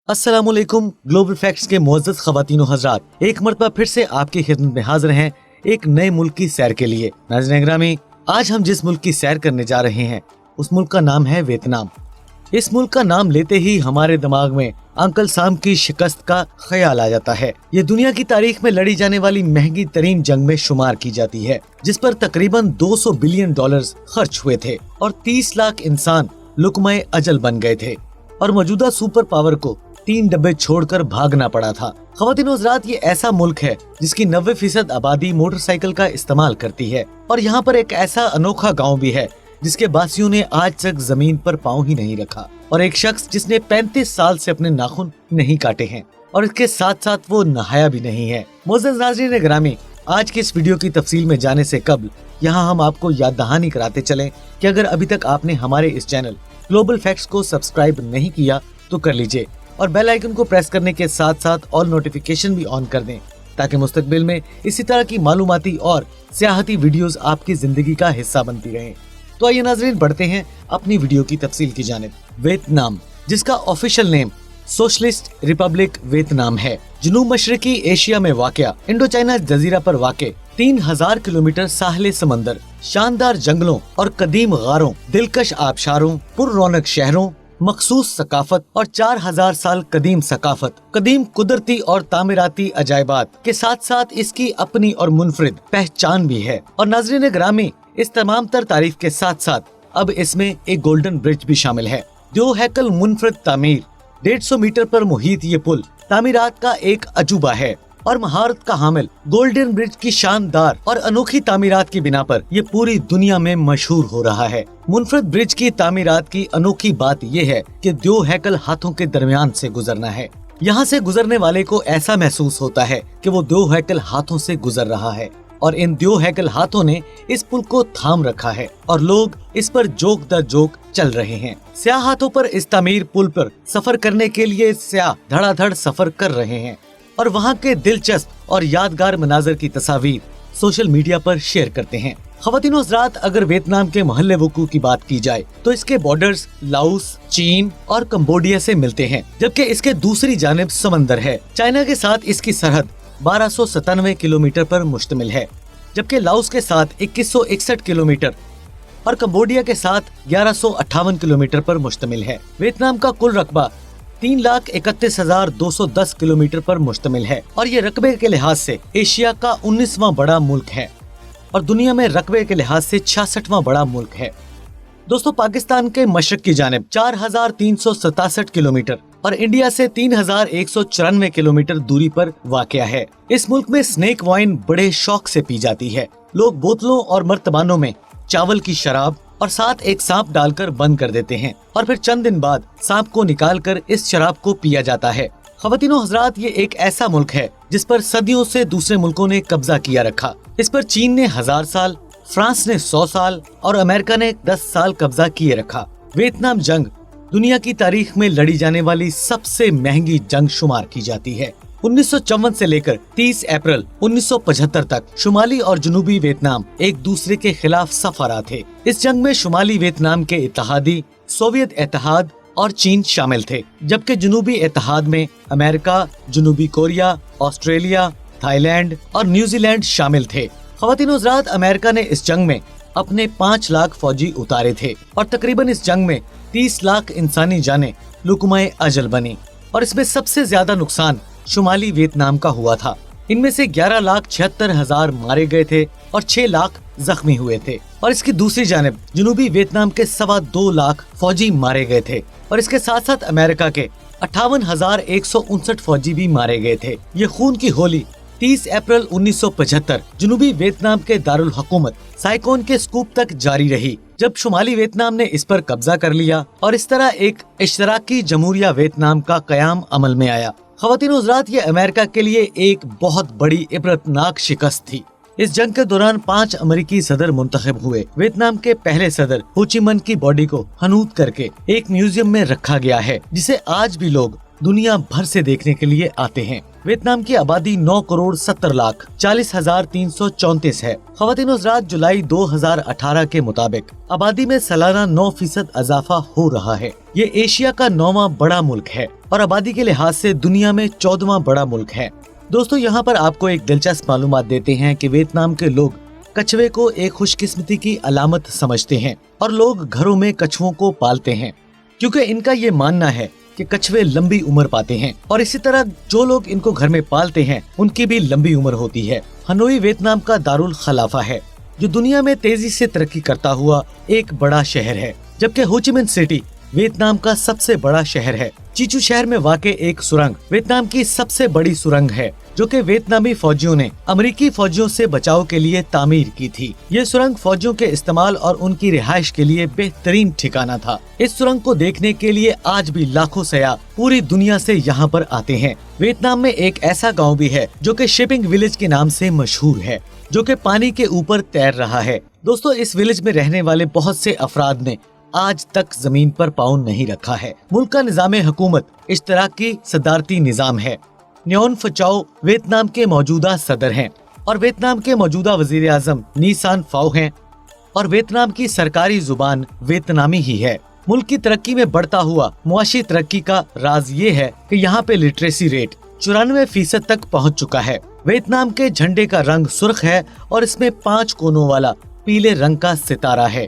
अस्सलामुअलैकुम। Global facts के मुअज़्ज़ज़ ख़वातीन व हज़रात, एक मरतबा फिर से आपकी खिदमत में हाजिर हैं एक नए मुल्क की सैर के लिए। नाज़रीन गिरामी, आज हम जिस मुल्क की सैर करने जा रहे हैं उस मुल्क का नाम है वियतनाम। इस मुल्क का नाम लेते ही हमारे दिमाग में अंकल साम की शिकस्त का ख्याल आ जाता है। ये दुनिया की तारीख में लड़ी जाने वाली महंगी तरीन जंग में शुमार की जाती है, जिस पर तकरीबन 200 बिलियन डॉलर्स खर्च हुए थे और 30 लाख इंसान लुकमाए अजल बन गए थे और मौजूदा सुपर पावर को 3 डब्बे छोड़कर भागना पड़ा था। ख़वातीन व हज़रात, ये ऐसा मुल्क है जिसकी 90% आबादी मोटरसाइकिल का इस्तेमाल करती है और यहाँ पर एक ऐसा अनोखा गाँव भी है जिसके बासियों ने आज तक जमीन पर पाँव ही नहीं रखा, और एक शख्स जिसने 35 साल से अपने नाखून नहीं काटे हैं और इसके साथ साथ वो नहाया भी नहीं है। मुअज़्ज़ज़ नाज़रीन गिरामी, आज के इस वीडियो की तफसील में जाने से कबल यहाँ हम आपको याद दहानी कराते चलें कि अगर अभी तक आपने हमारे इस चैनल ग्लोबल फैक्ट्स को सब्सक्राइब नहीं किया तो कर लीजिए और बेल आइकन को प्रेस करने के साथ साथ ऑल नोटिफिकेशन भी ऑन कर दें, ताकि मुस्तकबिल में इसी तरह की मालूमाती और सियाहती वीडियोस आपकी जिंदगी का हिस्सा बनती रहें। तो आइए नाज़रीन, बढ़ते हैं अपनी वीडियो की तफसील की जानिब। वियतनाम, जिसका official name socialist Republic Vietnam है, जनूब मशरकी एशिया में वाक़या इंडो चाइना जजीरा पर वाक़े 3000 किलोमीटर साहले समंदर, शानदार जंगलों और कदीम गारों, दिलकश आबशारों, पुररौनक शहरों, मखसूस सकाफत और 4000 साल कदीम सकाफत, कदीम कुदरती और तामीराती अजायबात के साथ साथ इसकी अपनी और मुनफरिद पहचान भी है। और नाज़रीन गिरामी, इस तमाम तर तारीफ के साथ साथ अब इसमें एक गोल्डन ब्रिज भी शामिल है। दो हैकल मुनफरिद तामीर, 150 मीटर पर मुहित ये पुल तामीरात का एक अजूबा है और महारत का हामिल गोल्डन ब्रिज की शानदार और अनोखी तामीरात की बिना पर ये पूरी दुनिया में मशहूर हो रहा है। मुनफरिद ब्रिज की तामीरात की अनोखी बात ये है कि दो हैकल हाथों के दरमियान से गुजरना है। यहाँ से गुजरने वाले को ऐसा महसूस होता है कि वो दो हैकल हाथों से गुजर रहा है और इन दो हैकल हाथों ने इस पुल को थाम रखा है और लोग इस पर जोक द जोक चल रहे हैं। स्याह हाथों पर इस तामीर पुल पर सफर करने के लिए स्याह धड़ाधड़ सफर कर रहे हैं और वहाँ के दिलचस्प और यादगार मनाजर की तस्वीर सोशल मीडिया पर शेयर करते हैं। ख़वातीन व हज़रात, अगर वियतनाम के महल्ले वकू की बात की जाए तो इसके बॉर्डर्स लाओस, चीन और कंबोडिया से मिलते हैं, जबकि इसके दूसरी जानिब समंदर है। चाइना के साथ इसकी सरहद 1297 किलोमीटर पर मुश्तमिल है, जबकि लाओस के साथ 2161 किलोमीटर और कंबोडिया के साथ 1158 किलोमीटर पर मुश्तमिल है। वियतनाम का कुल रकबा 3,31,210 किलोमीटर पर मुश्तमिल है और ये रकबे के लिहाज से एशिया का 19वां बड़ा मुल्क है और दुनिया में रकबे के लिहाज से 66वां बड़ा मुल्क है। दोस्तों, पाकिस्तान के मशरक की जानिब 4,367 किलोमीटर और इंडिया से 3,194 किलोमीटर दूरी पर वाक़या है। इस मुल्क में स्नेक वाइन बड़े शौक से पी जाती है। लोग बोतलों और मर्तबानों में चावल की शराब और साथ एक सांप डालकर बंद कर देते हैं और फिर चंद दिन बाद सांप को निकालकर इस शराब को पिया जाता है। ख़वातीन व हज़रात, ये एक ऐसा मुल्क है जिस पर सदियों से दूसरे मुल्कों ने कब्जा किया रखा। इस पर चीन ने 1000 साल, फ्रांस ने 100 साल और अमेरिका ने 10 साल कब्जा किए रखा। वियतनाम जंग दुनिया की तारीख में लड़ी जाने वाली सबसे महंगी जंग शुमार की जाती है। 1954 से लेकर 30 अप्रैल 1975 तक शुमाली और जनूबी वियतनाम एक दूसरे के खिलाफ सफरा थे। इस जंग में शुमाली वियतनाम के इत्तेहादी सोवियत इत्तेहाद और चीन शामिल थे, जबकि जनूबी इत्तेहाद में अमेरिका, जनूबी कोरिया, ऑस्ट्रेलिया, थाईलैंड और न्यूजीलैंड शामिल थे। ख़वातीन व हज़रात, अमेरिका ने इस जंग में अपने 5 लाख फौजी उतारे थे और तकरीबन इस जंग में 30 लाख इंसानी जानें लुकमाए अजल बनी और इसमें सबसे ज्यादा नुकसान शुमाली वियतनाम का हुआ था। इनमें से 11,76,000 मारे गए थे और 6 लाख जख्मी हुए थे और इसकी दूसरी जानिब जनूबी वियतनाम के 2.25 लाख फौजी मारे गए थे और इसके साथ साथ अमेरिका के 58,159 फौजी भी मारे गए थे। ये खून की होली 30 अप्रैल 1975 जनूबी वियतनाम के दारुल हुकूमत साइकोन के स्कूप तक जारी रही, जब शुमाली वियतनाम ने इस पर कब्जा कर लिया और इस तरह एक इश्तराकी जमहूरिया वियतनाम का कयाम अमल में आया। ख़वातीन व हज़रात, ये अमेरिका के लिए एक बहुत बड़ी इबरतनाक शिकस्त थी। इस जंग के दौरान 5 अमेरिकी सदर मुंतखब हुए। वियतनाम के पहले सदर हो ची मिन्ह की बॉडी को हनूत करके एक म्यूजियम में रखा गया है, जिसे आज भी लोग दुनिया भर से देखने के लिए आते हैं। वियतनाम की आबादी 9 करोड़ 70 लाख 40,334 है। ख़वातीन व हज़रात, जुलाई 2018 के मुताबिक आबादी में सालाना 9% इजाफा हो रहा है। ये एशिया का 9वां बड़ा मुल्क है और आबादी के लिहाज से दुनिया में 14वां बड़ा मुल्क है। दोस्तों यहाँ पर आपको एक दिलचस्प मालूमात देते हैं कि वियतनाम के लोग कछुए को एक खुशकिस्मती की अलामत समझते हैं और लोग घरों में कछुओं को पालते हैं, क्योंकि इनका ये मानना है कि कछुए लंबी उम्र पाते हैं और इसी तरह जो लोग इनको घर में पालते हैं उनकी भी लंबी उम्र होती है। हनोई वियतनाम का दारुल खलाफा है, जो दुनिया में तेजी से तरक्की करता हुआ एक बड़ा शहर है, जबकि हो ची मिन्ह सिटी वियतनाम का सबसे बड़ा शहर है। चीचू शहर में वाक़ एक सुरंग वियतनाम की सबसे बड़ी सुरंग है, जो कि वियतनामी फौजियों ने अमेरिकी फौजियों से बचाव के लिए तामीर की थी। ये सुरंग फौजियों के इस्तेमाल और उनकी रिहाइश के लिए बेहतरीन ठिकाना था। इस सुरंग को देखने के लिए आज भी लाखों सयाह पूरी दुनिया से यहाँ पर आते हैं। वियतनाम में एक ऐसा गाँव भी है जो कि शिपिंग विलेज के नाम से मशहूर है, जो कि पानी के ऊपर तैर रहा है। दोस्तों इस विलेज में रहने वाले बहुत से अफराद ने आज तक जमीन पर पाँव नहीं रखा है। मुल्क का निज़ाम हुकूमत इश्तराकी सदारती निज़ाम है। न्योन फचाओ वियतनाम के मौजूदा सदर हैं और वियतनाम के मौजूदा वजीर आजम नी सान फाओ हैं और वियतनाम की सरकारी जुबान वियतनामी ही है। मुल्क की तरक्की में बढ़ता हुआ मुआशी तरक्की का राज ये है कि यहाँ पे लिटरेसी रेट 94% तक पहुँच चुका है। वियतनाम के झंडे का रंग सुर्ख है और इसमें 5 कोनों वाला पीले रंग का सितारा है।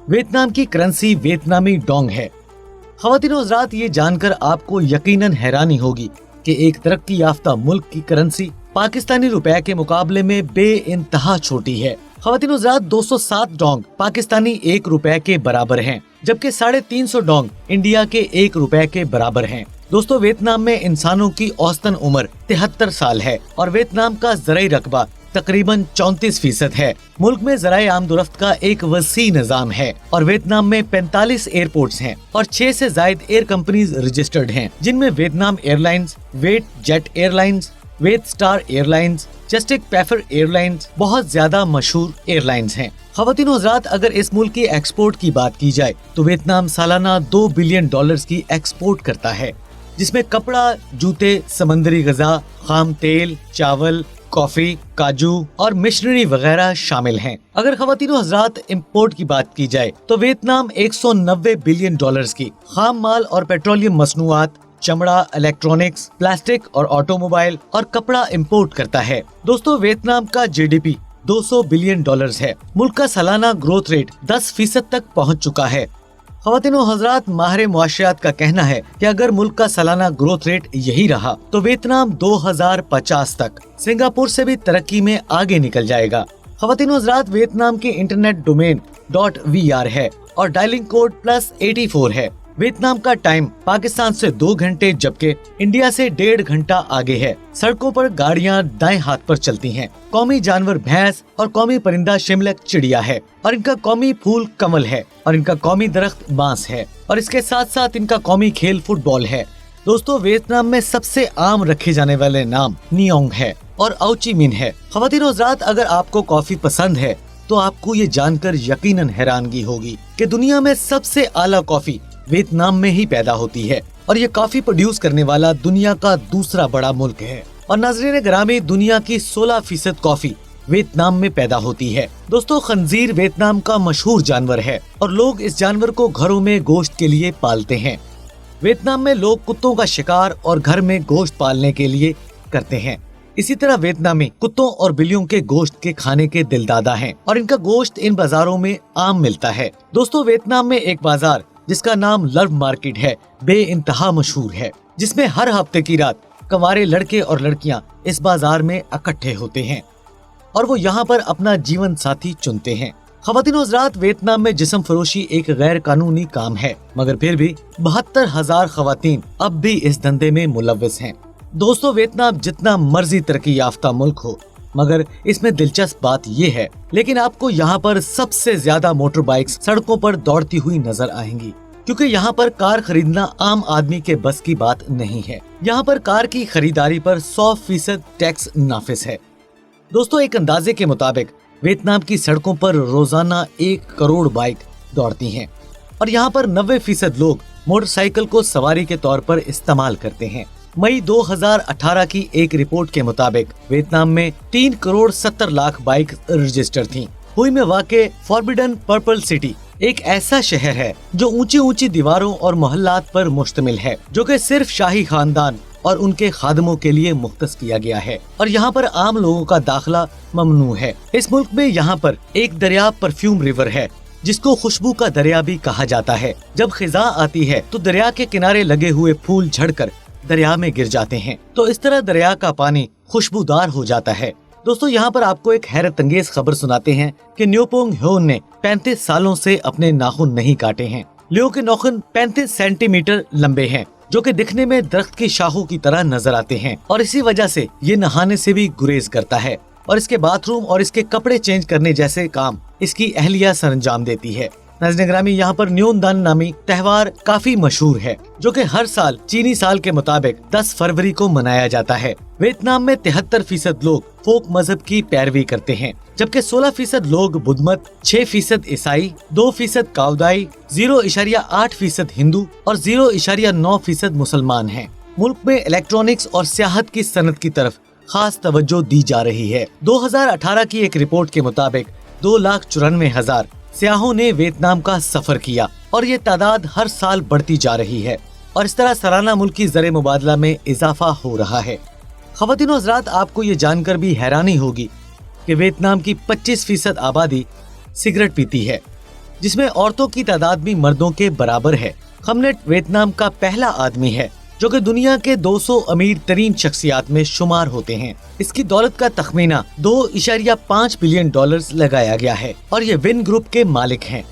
वियतनाम की करेंसी वियतनामी डोंग है। ख़वातीनो हज़रात, ये जानकर आपको यकीनन हैरानी होगी कि एक तरक्की याफ्ता मुल्क की करेंसी पाकिस्तानी रुपए के मुकाबले में बेइंतहा छोटी है। ख़वातीनो हज़रात, 207 डोंग पाकिस्तानी 1 रुपए के बराबर हैं, जबकि 350 डोंग इंडिया के 1 रुपए के बराबर हैं। दोस्तों वियतनाम में इंसानों की औसतन उम्र 73 साल है और वियतनाम का ज़राई रकबा तकरीबन 34% है। मुल्क में ज़राए आमदोरफ्त का एक वसी निज़ाम है और वियतनाम में 45 एयरपोर्ट्स हैं और 6 से ज़ायद एयर कंपनीज रजिस्टर्ड हैं, जिनमें Vietnam airlines, wait jet airlines, wait star airlines, जस्टिक पैफर airlines बहुत ज्यादा मशहूर एयरलाइंस हैं। ख़वातीनो हज़रात, अगर इस मुल्क की एक्सपोर्ट की बात की जाए तो वियतनाम सालाना $2 बिलियन की एक्सपोर्ट करता है, जिसमें कपड़ा, जूते, समंदरी ग़िज़ा, खाम तेल, चावल, कॉफी, काजू और मिशनरी वगैरह शामिल हैं। अगर ख़वातीनो हज़रात इंपोर्ट की बात की जाए तो वियतनाम $190 बिलियन की खाम माल और पेट्रोलियम मसनूआत, चमड़ा, इलेक्ट्रॉनिक्स, प्लास्टिक और ऑटोमोबाइल और कपड़ा इंपोर्ट करता है। दोस्तों वियतनाम का GDP $200 बिलियन है। मुल्क का सालाना ग्रोथ रेट 10% तक पहुँच चुका है। ख़वातीनो हज़रात, माहिर मुआशियात का कहना है कि अगर मुल्क का सालाना ग्रोथ रेट यही रहा तो वियतनाम 2050 तक सिंगापुर से भी तरक्की में आगे निकल जाएगा। ख़वातीनो हज़रात, वियतनाम की इंटरनेट डोमेन .vir है और डायलिंग कोड +84 है। वियतनाम का टाइम पाकिस्तान से 2 घंटे जबकि इंडिया से 1.5 घंटा आगे है। सड़कों पर गाड़ियां दाएं हाथ पर चलती हैं। कौमी जानवर भैंस और कौमी परिंदा शिमलक चिड़िया है और इनका कौमी फूल कमल है और इनका कौमी दरख्त बांस है और इसके साथ साथ इनका कौमी खेल फुटबॉल है। दोस्तों वियतनाम में सबसे आम रखे जाने वाले नाम नियोंग है और आओ ची मिन्ह है। ख़वातीनो हज़रात, अगर आपको कॉफी पसंद है तो आपको ये जानकर यकीनन हैरानगी होगी कि दुनिया में सबसे आला कॉफी वियतनाम में ही पैदा होती है और ये कॉफी प्रोड्यूस करने वाला दुनिया का दूसरा बड़ा मुल्क है। और नाज़रीन गिरामी, दुनिया की 16% कॉफी वियतनाम में पैदा होती है। दोस्तों खंजीर वियतनाम का मशहूर जानवर है और लोग इस जानवर को घरों में गोश्त के लिए पालते हैं। वियतनाम में लोग कुत्तों का शिकार और घर में गोश्त पालने के लिए करते हैं। इसी तरह वियतनामी कुत्तों और बिल्लियों के गोश्त के खाने के दिलदादा हैं और इनका गोश्त इन बाजारों में आम मिलता है। दोस्तों वियतनाम में एक बाजार जिसका नाम लव मार्केट है बेइंतहा मशहूर है, जिसमें हर हफ्ते की रात कंवारे लड़के और लड़कियां इस बाजार में इकट्ठे होते हैं और वो यहाँ पर अपना जीवन साथी चुनते हैं। ख़वातीनो हज़रात, वियतनाम में जिस्म फरोशी एक गैर कानूनी काम है, मगर फिर भी 72,000 ख़वातीन अब भी इस धंधे में मुलव्वस हैं। दोस्तों वियतनाम जितना मर्जी तरक्की याफ्ता मुल्क हो, मगर इसमें दिलचस्प बात ये है, लेकिन आपको यहाँ पर सबसे ज्यादा मोटर बाइक्स सड़कों पर दौड़ती हुई नजर आएंगी, क्योंकि यहाँ पर कार खरीदना आम आदमी के बस की बात नहीं है। यहाँ पर कार की खरीदारी पर 100% टैक्स नाफिज है। दोस्तों एक अंदाजे के मुताबिक वियतनाम की सड़कों पर रोजाना 1 करोड़ बाइक दौड़ती हैं और यहाँ पर 90% लोग मोटरसाइकिल को सवारी के तौर पर इस्तेमाल करते हैं। मई 2018 की एक रिपोर्ट के मुताबिक वियतनाम में 3 करोड़ 70 लाख बाइक रजिस्टर थी। हुई में वाक़े फॉरबिडन पर्पल सिटी एक ऐसा शहर है जो ऊंची ऊंची दीवारों और मोहल्लात पर मुश्तमिल है, जो कि सिर्फ शाही खानदान और उनके खादमों के लिए मुख्तस किया गया है और यहाँ पर आम लोगों का दाखिला ममनू है। इस मुल्क में यहाँ पर एक दरिया परफ्यूम रिवर है जिसको खुशबू का दरिया भी कहा जाता है। जब खिजा आती है तो दरिया के किनारे लगे हुए फूल झड़कर दरिया में गिर जाते हैं, तो इस तरह दरिया का पानी खुशबूदार हो जाता है। दोस्तों, यहाँ पर आपको एक हैरत अंगेज खबर सुनाते हैं कि न्योपोंग ह्योन ने 35 सालों से अपने नाखून नहीं काटे हैं। लियो के नाखून 35 सेंटीमीटर लंबे हैं, जो कि दिखने में दरख्त की शाखों की तरह नजर आते हैं और इसी वजह से ये नहाने से भी गुरेज करता है और इसके बाथरूम और इसके कपड़े चेंज करने जैसे काम इसकी अहलिया सरंजाम देती है। नाज़रीन ग्रामी, यहाँ पर न्योनदान नामी त्योहार काफी मशहूर है, जो कि हर साल चीनी साल के मुताबिक 10 फरवरी को मनाया जाता है। वियतनाम में 73% लोग फोक मजहब की पैरवी करते हैं, जबकि 16% लोग बुद्ध मत, 6% ईसाई, 2% काउदाई, 0.8% हिंदू और 0.9% मुसलमान हैं। मुल्क में इलेक्ट्रॉनिक्स और सियाहत की सनत की तरफ खास तवज्जो दी जा रही है। 2018 की एक रिपोर्ट के मुताबिक 2,94,000 सियाहों ने वियतनाम का सफर किया और ये तादाद हर साल बढ़ती जा रही है और इस तरह सालाना मुल्की ज़र मुबादला में इजाफा हो रहा है। ख़वातीन और हज़रात, आपको ये जानकर भी हैरानी होगी कि वियतनाम की 25% आबादी सिगरेट पीती है, जिसमें औरतों की तादाद भी मर्दों के बराबर है। खमनेट वियतनाम का पहला आदमी है जो कि दुनिया के 200 अमीर तरीन शख्सियात में शुमार होते हैं। इसकी दौलत का तखमीना $2.5 बिलियन लगाया गया है और ये विन ग्रुप के मालिक हैं।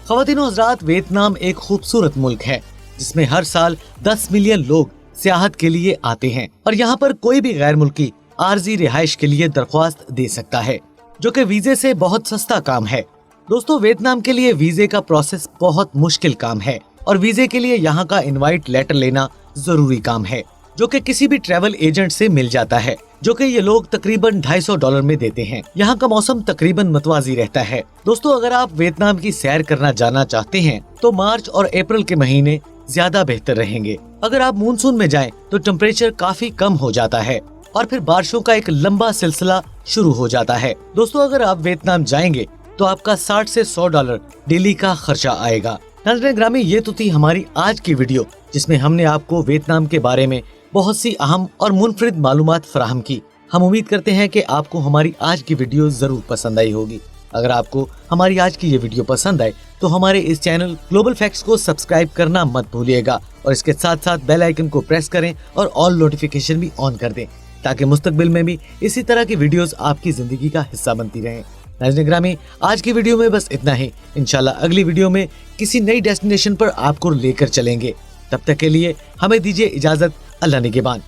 ख़वातीन और हज़रात, वियतनाम एक खूबसूरत मुल्क है जिसमें हर साल 10 मिलियन लोग सियाहत के लिए आते हैं और यहाँ पर कोई भी गैर मुल्की आर्जी रिहाइश के लिए दरख्वास्त दे सकता है, जो कि वीजे से बहुत सस्ता काम है। दोस्तों, वियतनाम के लिए वीजे का प्रोसेस बहुत मुश्किल काम है और वीजे के लिए यहाँ का इनवाइट लेटर लेना जरूरी काम है, जो कि किसी भी ट्रैवल एजेंट से मिल जाता है, जो कि ये लोग तकरीबन $250 में देते हैं। यहाँ का मौसम तकरीबन मतवाजी रहता है। दोस्तों, अगर आप वियतनाम की सैर करना जाना चाहते हैं तो मार्च और अप्रैल के महीने ज्यादा बेहतर रहेंगे। अगर आप मानसून में जाएं तो टेम्परेचर काफी कम हो जाता है और फिर बारिशों का एक लंबा सिलसिला शुरू हो जाता है। दोस्तों, अगर आप वियतनाम जाएंगे तो आपका $60 से $100 डेली का खर्चा आएगा। नाज़रीन ग्रामी, ये तो थी हमारी आज की वीडियो, जिसमें हमने आपको वियतनाम के बारे में बहुत सी अहम और मुनफरिद मालूमात फराहम की। हम उम्मीद करते हैं कि आपको हमारी आज की वीडियो जरूर पसंद आई होगी। अगर आपको हमारी आज की ये वीडियो पसंद आए तो हमारे इस चैनल ग्लोबल फैक्ट्स को सब्सक्राइब करना मत भूलिएगा और इसके साथ साथ बेल आइकन को प्रेस करें और ऑल नोटिफिकेशन भी ऑन कर दें, ताकि मुस्तकबिल में भी इसी तरह की वीडियोस आपकी जिंदगी का हिस्सा बनती रहें। नाज़रीन ग्रामी, आज की वीडियो में बस इतना ही। इंशाल्लाह अगली वीडियो में किसी नई डेस्टिनेशन पर आपको लेकर चलेंगे। तब तक के लिए हमें दीजिए इजाजत। अल्लाह निगहबान।